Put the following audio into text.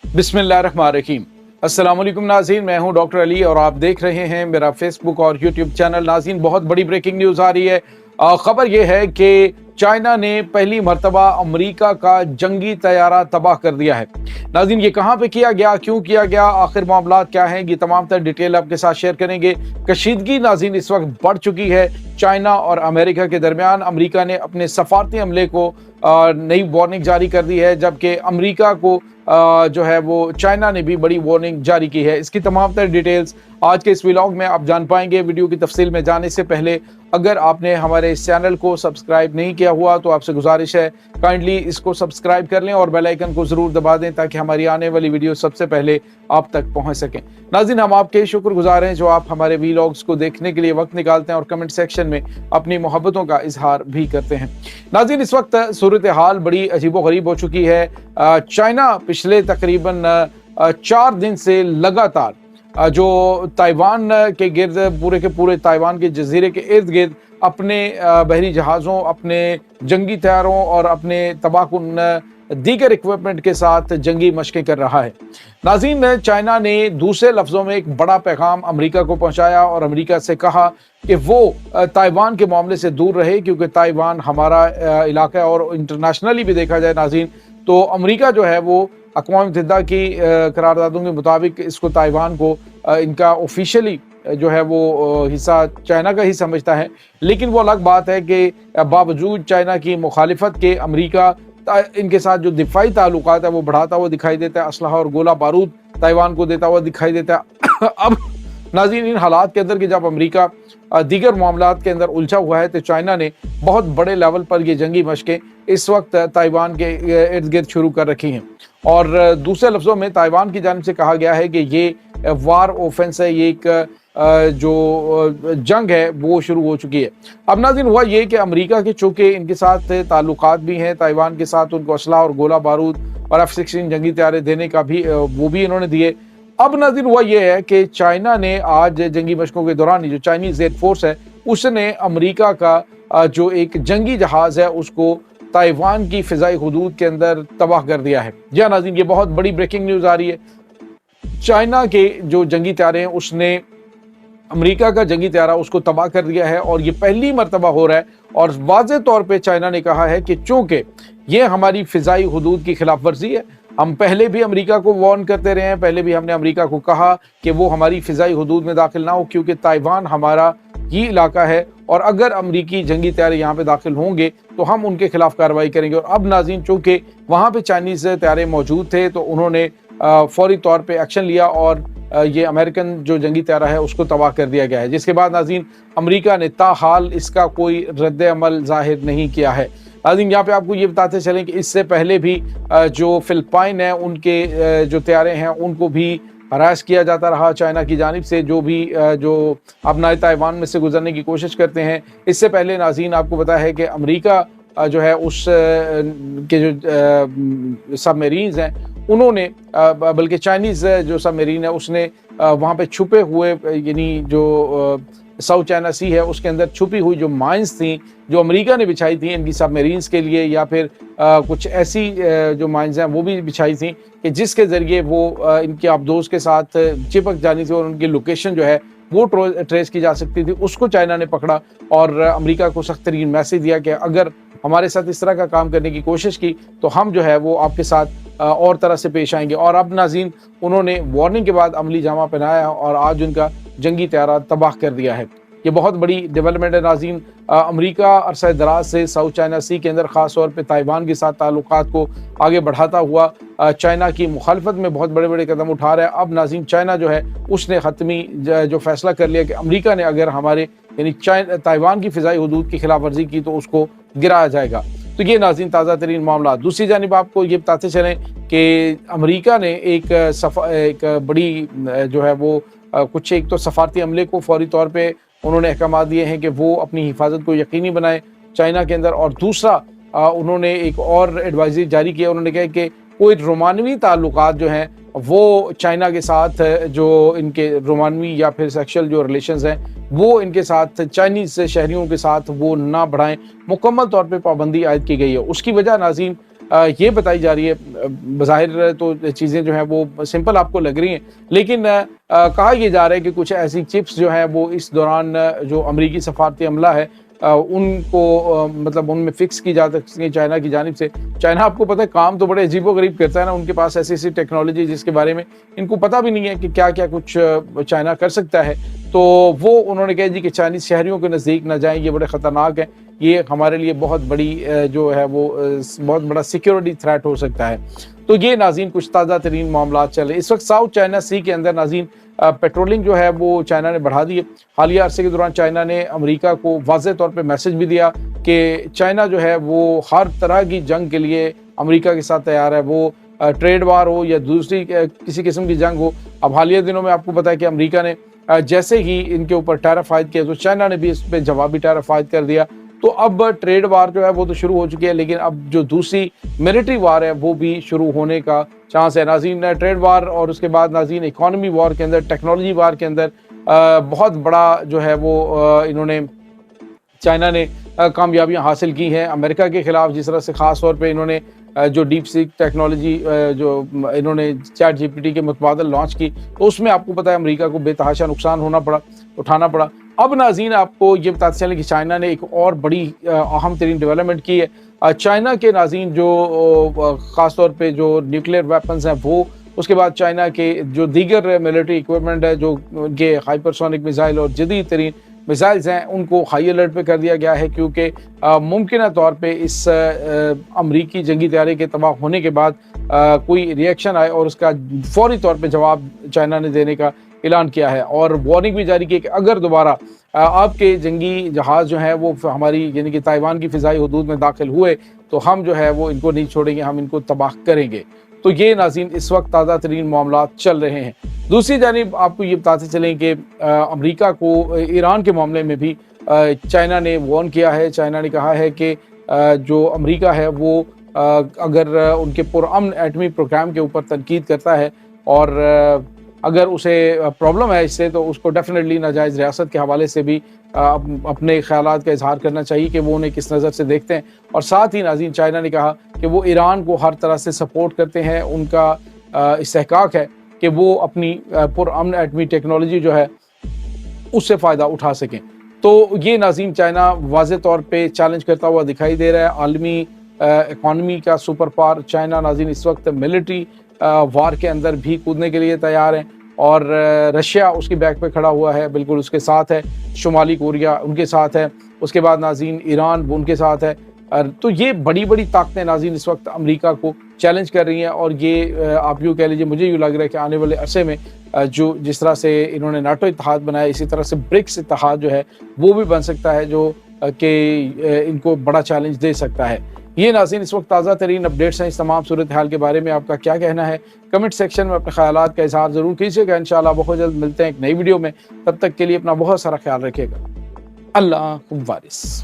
बिस्मिल्लाहिर्रहमानिर्रहीम। अस्सलाम वालेकुम नाज़रीन, मैं हूं डॉक्टर अली और आप देख रहे हैं मेरा फेसबुक और यूट्यूब चैनल। नाज़रीन, बहुत बड़ी ब्रेकिंग न्यूज़ आ रही है। खबर यह है कि चाइना ने पहली मर्तबा अमेरिका का जंगी तैयारा तबाह कर दिया है। नाज़रीन, ये कहाँ पे किया गया, क्यों किया गया, आखिर मामलात क्या हैं, ये तमाम तर डिटेल आपके साथ शेयर करेंगे। कशीदगी नाज़रीन इस वक्त बढ़ चुकी है चाइना और अमेरिका के दरमियान। अमेरिका ने अपने सफारती हमले को नई वार्निंग जारी कर दी है, जबकि अमेरिका को जो है वो चाइना ने भी बड़ी वार्निंग जारी की है। इसकी तमाम तर डिटेल्स आज के इस व्लॉग में आप जान पाएंगे। वीडियो की तफसील में जाने से पहले अगर आपने हमारे इस चैनल को सब्सक्राइब नहीं किया हुआ तो आपसे गुजारिश है काइंडली इसको सब्सक्राइब कर लें और बेल आइकन को ज़रूर दबा दें ताकि हमारी आने वाली वीडियो सबसे पहले आप तक पहुंच सकें। नाज़रीन, हम आपके शुक्रगुजार हैं जो आप हमारे व्लॉग्स को देखने के लिए वक्त निकालते हैं और कमेंट सेक्शन में अपनी मोहब्बतों का इजहार भी करते हैं। नाज़रीन, इस वक्त सूरत हाल बड़ी अजीबोगरीब हो चुकी है। चाइना पिछले तकरीबन 4 दिन से लगातार जो ताइवान के गिर्द पूरे के पूरे ताइवान के जजीरे के इर्द गिर्द अपने बहरी जहाज़ों, अपने जंगी तैयारों और अपने तबाहकुन दीगर इक्विपमेंट के साथ जंगी मशकें कर रहा है। नाज़रीन, चाइना ने दूसरे लफ्ज़ों में एक बड़ा पैगाम अमेरिका को पहुंचाया और अमेरिका से कहा कि वो ताइवान के मामले से दूर रहे, क्योंकि ताइवान हमारा इलाका है। और इंटरनेशनली भी देखा जाए नाज़रीन तो अमेरिका जो है वो अक़वाम मुत्तहिदा की करारदादों के मुताबिक इसको ताइवान को इनका ऑफिशियली जो है वो हिस्सा चाइना का ही समझता है। लेकिन वो अलग बात है कि बावजूद चाइना की मुखालिफत के अमेरिका इनके साथ जो दिफाई ताल्लुकात है वो बढ़ाता हुआ दिखाई देता है, असलहा और गोला बारूद ताइवान को देता हुआ दिखाई देता है। अब नाज़रीन, इन हालात के अंदर कि जब अमेरिका दीगर मामलात के अंदर उलझा हुआ है तो चाइना ने बहुत बड़े लेवल पर ये जंगी मशकें इस वक्त ताइवान के इर्द गिर्द शुरू कर रखी हैं। और दूसरे लफ्ज़ों में ताइवान की जानिब से कहा गया है कि ये वार ऑफेंस है, ये एक जो जंग है वो शुरू हो चुकी है। अब नाज़रीन, हुआ ये कि अमेरिका के चूँकि इनके साथ ताल्लुकात भी हैं ताइवान के साथ, उनको असला और गोला बारूद और F-16 जंगी तैयारे देने का भी वो भी इन्होंने दिए। अब नाज़रीन हुआ ये है कि चाइना ने आज जंगी मशकों के दौरान जो चाइनीज़ एयर फोर्स है उसने अमेरिका का जो एक जंगी जहाज़ है उसको ताइवान की फ़िज़ाई हुदूद के अंदर तबाह कर दिया है। जी हाँ नाज़रीन, ये बहुत बड़ी ब्रेकिंग न्यूज़ आ रही है। चाइना के जो जंगी तैयारे हैं उसने अमेरिका का जंगी तैयारा उसको तबाह कर दिया है और ये पहली मर्तबा हो रहा है। और वाज़ेह तौर पे चाइना ने कहा है कि चूँकि ये हमारी फ़िज़ाई हुदूद की खिलाफ वर्जी है, हम पहले भी अमेरिका को वार्न करते रहे हैं, पहले भी हमने अमेरिका को कहा कि वो हमारी फ़िज़ाई हुदूद में दाखिल ना हो, क्योंकि ताइवान हमारा ही इलाका है और अगर अमेरिकी जंगी तैयारे यहाँ पे दाखिल होंगे तो हम उनके खिलाफ कार्रवाई करेंगे। और अब नाज़रीन, चूँकि वहाँ पे चाइनीज़ तैयारे मौजूद थे तो उन्होंने फौरी तौर पे एक्शन लिया और ये अमेरिकन जो जंगी तैयारा है उसको तबाह कर दिया गया है, जिसके बाद नाज़रीन अमेरिका ने ताहाल इसका कोई रद्द अमल ज़ाहिर नहीं किया है। नाज़रीन, यहाँ पे आपको ये बताते चलें कि इससे पहले भी जो फ़िलिपाइन है उनके जो तैयारे हैं उनको भी हरास किया जाता रहा चाइना की जानिब से, जो भी जो अपना ताइवान में से गुजरने की कोशिश करते हैं। इससे पहले नाज़रीन आपको बताया है कि अमेरिका जो है उस के जो सबमरीन्स हैं उन्होंने बल्कि चाइनीज़ जो सबमरीन है उसने वहाँ पे छुपे हुए यानी जो साउथ चाइना सी है उसके अंदर छुपी हुई जो माइंस थी जो अमेरिका ने बिछाई थी इनकी सबमरीन्स के लिए, या फिर कुछ ऐसी जो माइंस हैं वो भी बिछाई थी कि जिसके ज़रिए वो इनके आबदोज के साथ चिपक जानी थी और उनकी लोकेशन जो है वो ट्रेस की जा सकती थी। उसको चाइना ने पकड़ा और अमेरिका को सख्त तरीन मैसेज दिया कि अगर हमारे साथ इस तरह का काम करने की कोशिश की तो हम जो है वो आपके साथ और तरह से पेश आएंगे। और अब नाज़रीन उन्होंने वार्निंग के बाद अमली जामा पहनाया और आज उनका जंगी तैयारा तबाह कर दिया है। ये बहुत बड़ी डेवलपमेंट है नाज़रीन। अमेरिका अरसा दराज से साउथ चाइना सी के अंदर ख़ास तौर पे ताइवान के साथ ताल्लुकात को आगे बढ़ाता हुआ चाइना की मुखालफत में बहुत बड़े बड़े कदम उठा रहा है। अब नाज़रीन चाइना जो है उसने हतमी जो फैसला कर लिया कि अमेरिका ने अगर हमारे यानी ताइवान की फ़िज़ाई हुदूद की खिलाफ वर्जी की तो उसको गिराया जाएगा। तो ये नाज़रीन ताज़ा तरीन मामला। दूसरी जानिब आपको ये बताते चलें कि अमेरिका ने एक बड़ी जो है वो कुछ एक तो सफारती अमले को फौरी तौर पे उन्होंने अहकाम दिए हैं कि वो अपनी हिफाजत को यकीनी बनाएं चाइना के अंदर। और दूसरा उन्होंने एक और एडवाइजरी जारी किया, उन्होंने कहा कि कोई रोमानवी ताल्लुकात जो हैं वो चाइना के साथ जो इनके रोमानवी या फिर सेक्शुअल जो रिलेशंस हैं वो इनके साथ चाइनीज़ शहरियों के साथ वो ना बढ़ाएं, मुकम्मल तौर पे पाबंदी आयद की गई है। उसकी वजह नाज़रीन یہ بتائی جا رہی ہے، بظاہر تو چیزیں جو ہیں وہ سمپل آپ کو لگ رہی ہیں، لیکن کہا یہ جا رہا ہے کہ کچھ ایسی چپس جو ہیں وہ اس دوران جو امریکی سفارتی عملہ ہے ان کو مطلب ان میں فکس کی جا سکتی ہیں چائنا کی جانب سے۔ چائنا آپ کو پتہ ہے کام تو بڑے عجیب و غریب کرتا ہے نا، ان کے پاس ایسی ایسی ٹیکنالوجی جس کے بارے میں ان کو پتہ بھی نہیں ہے کہ کیا کیا کچھ چائنا کر سکتا ہے، تو وہ انہوں نے کہا جی کہ چائنیز شہریوں کے نزدیک نہ جائیں، یہ بڑے خطرناک ہیں، یہ ہمارے لیے بہت بڑی جو ہے وہ بہت بڑا سیکیورٹی تھریٹ ہو سکتا ہے۔ تو یہ ناظرین کچھ تازہ ترین معاملات چل رہے ہیں اس وقت ساؤتھ چائنا سی کے اندر۔ ناظرین پیٹرولنگ جو ہے وہ چائنا نے بڑھا دی ہے۔ حالیہ عرصے کے دوران چائنا نے امریکہ کو واضح طور پہ میسج بھی دیا کہ چائنا جو ہے وہ ہر طرح کی جنگ کے لیے امریکہ کے ساتھ تیار ہے، وہ ٹریڈ وار ہو یا دوسری کسی قسم کی جنگ ہو۔ اب حالیہ دنوں میں آپ کو پتا ہے کہ امریکہ نے جیسے ہی ان کے اوپر ٹیرف عائد کیا تو چائنا نے بھی اس پہ جوابی ٹیرف عائد کر دیا۔ تو اب ٹریڈ وار جو ہے وہ تو شروع ہو چکی ہے، لیکن اب جو دوسری ملٹری وار ہے وہ بھی شروع ہونے کا چانس ہے۔ ناظرین ٹریڈ وار اور اس کے بعد ناظرین اکانومی وار کے اندر، ٹیکنالوجی وار کے اندر بہت بڑا جو ہے وہ انہوں نے چائنا نے کامیابیاں حاصل کی ہیں امریکہ کے خلاف، جس طرح سے خاص طور پہ انہوں نے جو ڈیپ سیک ٹیکنالوجی جو انہوں نے چیٹ جی پی ٹی کے متبادل لانچ کی، تو اس میں آپ کو پتہ ہے امریکہ کو بے تحاشا نقصان اٹھانا پڑا۔ اب ناظرین آپ کو یہ بتاتے چلیں کہ چائنا نے ایک اور بڑی اہم ترین ڈیولپمنٹ کی ہے۔ چائنا کے ناظرین جو خاص طور پہ جو نیوکلیئر ویپنز ہیں وہ، اس کے بعد چائنا کے جو دیگر ملٹری اکوپمنٹ ہے، جو ان کے ہائپرسونک میزائل اور جدید ترین میزائلز ہیں، ان کو ہائی الرٹ پہ کر دیا گیا ہے، کیونکہ ممکنہ طور پہ اس امریکی جنگی طیارے کے تباہ ہونے کے بعد کوئی ری ایکشن آئے اور اس کا فوری طور پہ جواب چائنا نے دینے کا اعلان کیا ہے، اور وارننگ بھی جاری کی کہ اگر دوبارہ آپ کے جنگی جہاز جو ہیں وہ ہماری یعنی کہ تائیوان کی فضائی حدود میں داخل ہوئے تو ہم جو ہے وہ ان کو نہیں چھوڑیں گے، ہم ان کو تباہ کریں گے۔ تو یہ ناظرین اس وقت تازہ ترین معاملات چل رہے ہیں۔ دوسری جانب آپ کو یہ بتاتے چلیں کہ امریکہ کو ایران کے معاملے میں بھی چائنا نے وارن کیا ہے۔ چائنا نے کہا ہے کہ جو امریکہ ہے وہ اگر ان کے پرامن ایٹمی پروگرام کے اوپر تنقید کرتا ہے اور اگر اسے پرابلم ہے اس سے، تو اس کو ڈیفینیٹلی ناجائز ریاست کے حوالے سے بھی اپنے خیالات کا اظہار کرنا چاہیے کہ وہ انہیں کس نظر سے دیکھتے ہیں۔ اور ساتھ ہی ناظرین چائنا نے کہا کہ وہ ایران کو ہر طرح سے سپورٹ کرتے ہیں، ان کا استحقاق ہے کہ وہ اپنی پرامن ایٹمی ٹیکنالوجی جو ہے اس سے فائدہ اٹھا سکیں۔ تو یہ ناظرین چائنا واضح طور پہ چیلنج کرتا ہوا دکھائی دے رہا ہے۔ عالمی اکانومی کا سپر پاور چائنا ناظرین اس وقت ملٹری وار کے اندر بھی کودنے کے لیے تیار ہیں، اور رشیا اس کی بیک پہ کھڑا ہوا ہے، بالکل اس کے ساتھ ہے، شمالی کوریا ان کے ساتھ ہے، اس کے بعد ناظرین ایران ان کے ساتھ ہے۔ تو یہ بڑی بڑی طاقتیں ناظرین اس وقت امریکہ کو چیلنج کر رہی ہیں، اور یہ آپ یوں کہہ لیجیے، مجھے یوں لگ رہا ہے کہ آنے والے عرصے میں جو جس طرح سے انہوں نے ناٹو اتحاد بنایا، اسی طرح سے برکس اتحاد جو ہے وہ بھی بن سکتا ہے، جو کہ ان کو بڑا چیلنج دے سکتا ہے۔ یہ ناظرین اس وقت تازہ ترین اپڈیٹس ہیں۔ اس تمام صورتحال کے بارے میں آپ کا کیا کہنا ہے؟ کمنٹ سیکشن میں اپنے خیالات کا اظہار ضرور کیجیے گا۔ انشاءاللہ بہت جلد ملتے ہیں ایک نئی ویڈیو میں، تب تک کے لیے اپنا بہت سارا خیال رکھیے گا۔ اللہ حافظ۔